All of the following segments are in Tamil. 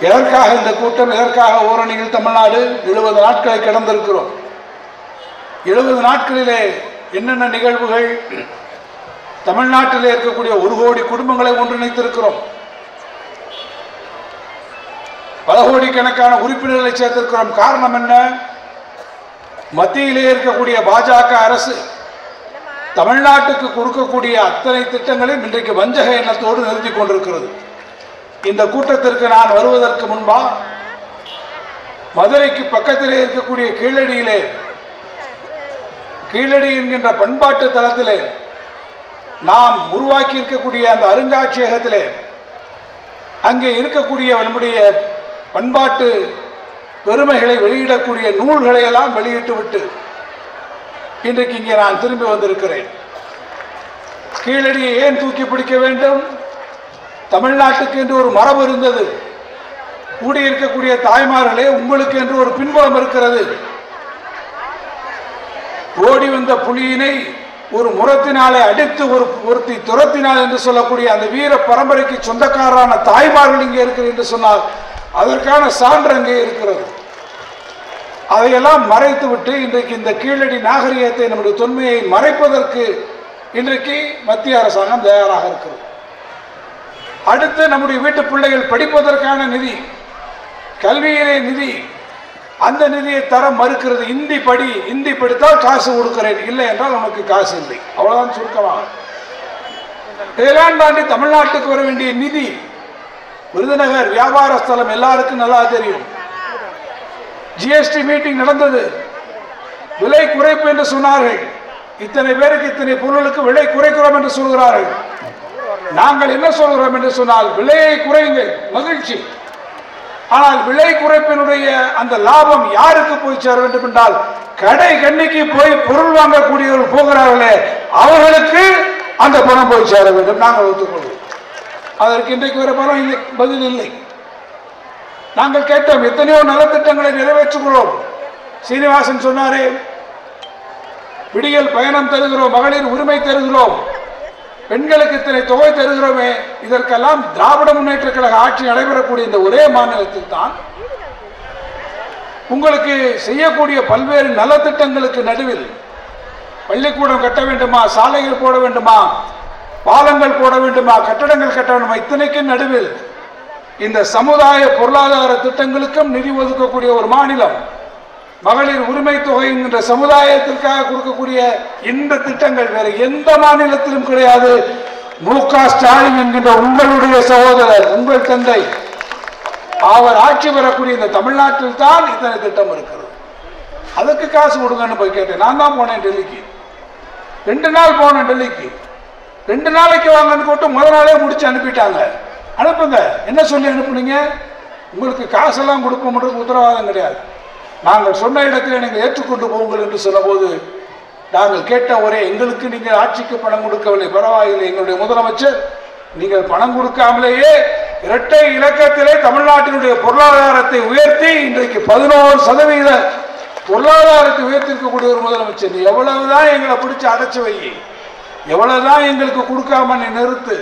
எதற்காக இந்த கூட்டம், எதற்காக ஓரணியில் தமிழ்நாடு 70 நாட்களை கடந்திருக்கிறோம். 70 நாட்களிலே என்னென்ன நிகழ்வுகள், தமிழ்நாட்டிலே இருக்கக்கூடிய 1 கோடி குடும்பங்களை ஒன்றிணைத்திருக்கிறோம். பல கோடிக்கணக்கான உறுப்பினர்களை சேர்த்திருக்கிறோம். காரணம் என்ன? மத்தியிலே இருக்கக்கூடிய பாஜக அரசு தமிழ்நாட்டுக்கு கொடுக்கக்கூடிய அத்தனை திட்டங்களையும் இன்றைக்கு வஞ்சக எண்ணத்தோடு நிறுத்தி கொண்டிருக்கிறது. இந்த கூட்டத்திற்கு நான் வருவதற்கு முன்பா மதுரைக்கு பக்கத்திலே இருக்கக்கூடிய கீழடி என்கின்ற பண்பாட்டு தளத்திலே நாம் உருவாக்கி இருக்கக்கூடிய அந்த அருங்காட்சியகத்திலே அங்கே இருக்கக்கூடிய நம்முடைய பண்பாட்டு பெருமைகளை வெளியிடக்கூடிய நூல்களை எல்லாம் வெளியிட்டு விட்டு இன்றைக்கு இங்கே நான் திரும்பி வந்திருக்கிறேன். கீழடியை ஏன் தூக்கி பிடிக்க வேண்டும்? தமிழ்நாட்டுக்கு என்று ஒரு மரபு இருந்தது. கூடியிருக்கக்கூடிய தாய்மார்களே, உங்களுக்கு என்று ஒரு பின்புலம் இருக்கிறது. ஓடி வந்த புலியினை ஒரு முரத்தினாலே அடித்து ஒருத்தி துரத்தினாள் என்று சொல்லக்கூடிய அந்த வீர பரம்பரைக்கு சொந்தக்காரரான தாய்மார்கள் இங்கே இருக்கிறது என்று சொன்னால் அதற்கான சான்று அங்கே இருக்கிறது. அதையெல்லாம் மறைத்து விட்டு இன்றைக்கு இந்த கீழடி நாகரிகத்தை, நம்முடைய தொன்மையை மறைப்பதற்கு இன்றைக்கு மத்திய அரசாங்கம் தயாராக இருக்கிறது. அடுத்து நம்முடைய வீட்டு பிள்ளைகள் படிப்பதற்கான நிதி, கல்வியிலே நிதி, அந்த நிதியை தர மறுக்கிறது. இந்தி படித்தால் காசு கொடுக்கிறேன், இல்லை என்றால் நமக்கு காசு இல்லை. அவ்வளவுதான் சுருக்கமாக. இதெல்லாம் தாண்டி தமிழ்நாட்டுக்கு வர வேண்டிய நிதி, விருதுநகர் வியாபார ஸ்தலம் எல்லாருக்கும் நல்லா தெரியும். ஜிஎஸ்டி மீட்டிங் நடந்தது. விலை குறைப்பு என்று சொன்னார்கள். இத்தனை பேருக்கு இத்தனை பொருளுக்கு விலை குறைக்கிறோம் என்று சொல்கிறார்கள். நாங்கள் என்ன சொல்கிறோம் என்று சொன்னால், விலையை குறையுங்கள், மகிழ்ச்சி. ஆனால் விலை குறைப்பினுடைய அந்த லாபம் யாருக்கு போய் சேர வேண்டும் என்றால், கடை கண்ணிக்கு போய் பொருள் வாங்கக்கூடியவர்கள் போகிறார்களே அவர்களுக்கு அந்த பணம் போய் சேர வேண்டும். நாங்கள் ஒத்துக்கொள்வோம். அதற்கு இன்றைக்கு வர பணம் பதில் இல்லை. நாங்கள் கேட்டோம், எத்தனையோ நலத்திட்டங்களை நிறைவேற்றுகிறோம். சீனிவாசன் சொன்னாரே, விடியல் பயணம் தருகிறோம், மகளிர் உரிமை தருகிறோம், பெண்களுக்கு இத்தனை தொகை தருகிறோமே. இதற்கெல்லாம் திராவிட முன்னேற்ற கழக ஆட்சி நடைபெறக்கூடிய இந்த ஒரே மாநிலத்தில் தான் உங்களுக்கு செய்யக்கூடிய பல்வேறு நலத்திட்டங்களுக்கு நடுவில் பள்ளிக்கூடம் கட்ட வேண்டுமா, சாலைகள் போட வேண்டுமா, பாலங்கள் போட வேண்டுமா, கட்டடங்கள் கட்ட வேண்டுமா, இத்தனைக்கும் நடுவில் இந்த சமுதாய பொருளாதார திட்டங்களுக்கும் நிதி ஒதுக்கக்கூடிய ஒரு மாநிலம். மகளிர் உரிமை தொகை என்கின்ற சமுதாயத்திற்காக கொடுக்கக்கூடிய இந்த திட்டங்கள் வேற எந்த மாநிலத்திலும் கிடையாது. மு.க. ஸ்டாலின் என்கின்ற உங்களுடைய சகோதரர், உங்கள் தந்தை, அவர் ஆட்சி பெறக்கூடிய இந்த தமிழ்நாட்டில் தான் இத்தனை திட்டம் இருக்கிறது. அதுக்கு காசு கொடுங்கன்னு போய் கேட்டேன். நான் தான் போனேன் டெல்லிக்கு. 2 நாள் போனேன் டெல்லிக்கு. 2 நாளைக்கு வாங்கன்னு போட்டு முதல் நாளே முடிச்சு அனுப்பிட்டாங்க. அனுப்புங்க, என்ன சொல்லி அனுப்புனீங்க? உங்களுக்கு காசெல்லாம் கொடுப்போம்ன்றது உத்தரவாதம் கிடையாது. நாங்கள் சொன்ன இடத்தில் நீங்கள் ஏற்றுக்கொண்டு போங்கள் என்று சொன்னபோது நாங்கள் கேட்ட ஒரே, எங்களுக்கு நீங்கள் ஆட்சிக்கு பணம் கொடுக்கவில்லை, பரவாயில்லை. எங்களுடைய முதலமைச்சர் நீங்கள் பணம் கொடுக்காமலேயே இரட்டை இலக்கத்திலே தமிழ்நாட்டினுடைய பொருளாதாரத்தை உயர்த்தி இன்றைக்கு 11% பொருளாதாரத்தை உயர்த்திருக்கக்கூடிய ஒரு முதலமைச்சர். எவ்வளவுதான் எங்களை பிடிச்சி அடைச்சு வை, எவ்வளவுதான் எங்களுக்கு கொடுக்காம நீ நிறுத்து,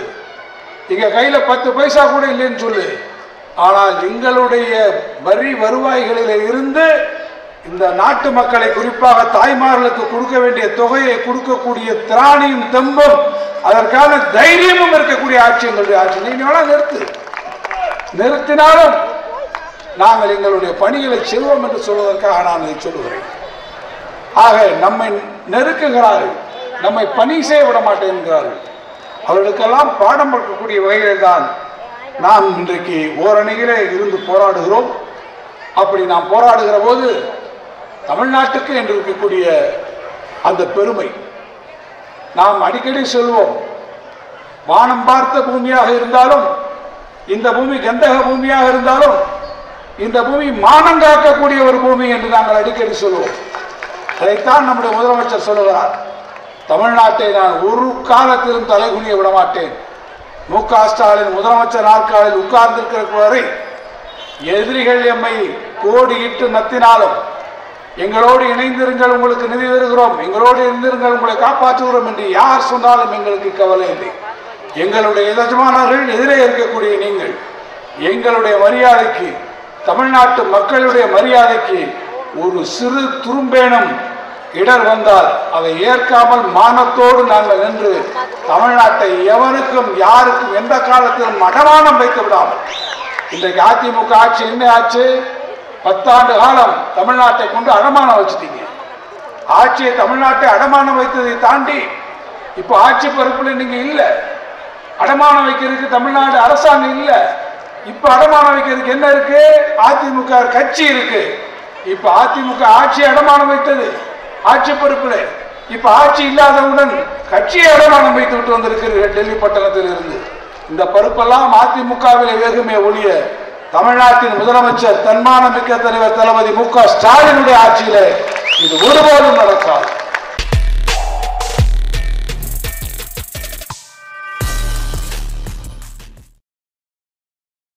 எங்க கையில 10 பைசா கூட இல்லைன்னு சொல்லு. ஆனால் எங்களுடைய வரி வருவாய்களில் இருந்து இந்த நாட்டு மக்களை, குறிப்பாக தாய்மார்களுக்கு கொடுக்க வேண்டிய தொகையை கொடுக்கக்கூடிய திராணியும் தெம்பும் அதற்கான தைரியமும் இருக்கக்கூடிய ஆட்சி எங்களுடைய ஆட்சி. நீங்க வேணா நிறுத்தினாலும் நாங்கள் எங்களுடைய பணிகளை செய்வோம் என்று சொல்வதற்காக நான் இதை சொல்லுகிறேன். ஆக நம்மை நெருக்குகிறார்கள், நம்மை பணி செய்ய விட மாட்டேன் என்கிறார்கள். அவர்களுக்கெல்லாம் பாடம் பார்க்கக்கூடிய வகையில் தான் நாம் இன்றைக்கு ஓரணியிலே இருந்து போராடுகிறோம். அப்படி நாம் போராடுகிற போது தமிழ்நாட்டுக்கு என்று இருக்கக்கூடிய அந்த பெருமை நாம் அடிக்கடி சொல்வோம். வானம் பார்த்த பூமியாக இருந்தாலும், இந்த பூமி கந்தக பூமியாக இருந்தாலும், இந்த பூமி மானம் காக்கக்கூடிய ஒரு பூமி என்று நாங்கள் அடிக்கடி சொல்வோம். அதைத்தான் நம்முடைய முதலமைச்சர் சொல்லுகிறார். தமிழ்நாட்டை நான் ஒரு காலத்திலும் தலைகுனிய விட மாட்டேன். மு.க. ஸ்டாலின் முதலமைச்சர் நாற்காலில் உட்கார்ந்திருக்கிற வரை எதிரிகள் எம்மை கோடியிட்டு நத்தினாலும் எங்களோடு இணைந்திருங்கள், உங்களுக்கு நிதி தருகிறோம், எங்களோடு இருந்திருங்கள், உங்களை காப்பாற்றுகிறோம் என்று யார் சொன்னாலும் எங்களுக்கு கவலை இல்லை. எங்களுடைய எஜமானர்கள் எதிரே இருக்கக்கூடிய நீங்கள், எங்களுடைய மரியாதைக்கு, தமிழ்நாட்டு மக்களுடைய மரியாதைக்கு ஒரு சிறு துரும்பேனும் இடர் வந்தால் அதை ஏற்காமல் மானத்தோடு நாங்கள் நின்று தமிழ்நாட்டை எவனுக்கும் யாருக்கும் எந்த காலத்திலும் அடமானம் வைத்து விடாமல், இன்றைக்கு அதிமுக ஆட்சி என்ன ஆச்சு? 10 ஆண்டு காலம் தமிழ்நாட்டை கொண்டு அடமானம் வச்சுட்டீங்க. ஆட்சியை தமிழ்நாட்டை அடமானம் வைத்ததை தாண்டி இப்போ ஆட்சி பொறுப்புல நீங்க இல்ல, அடமானம் வைக்கிறதுக்கு தமிழ்நாடு அரசாங்கம் இல்ல. இப்ப அடமானம் வைக்கிறதுக்கு என்ன இருக்கு? அதிமுக கட்சி இருக்கு. இப்ப அதிமுக ஆட்சி அடமானம் வைத்தது ஆட்சி பொறுப்புல. இப்ப ஆட்சி இல்லாதவுடன் கட்சியை அடமானம் வைத்து விட்டு வந்திருக்கிறீர்கள் டெல்லி பட்டணத்தில் இருந்து. இந்த பொறுப்பெல்லாம் அதிமுகவிலே வேகுமே ஒழிய தமிழ்நாட்டின் முதலமைச்சர் தன்மானமிக்க தலைவர் தளபதி மு க ஸ்டாலினுடைய ஆட்சியிலே இது ஒருபோதும் நடக்காது.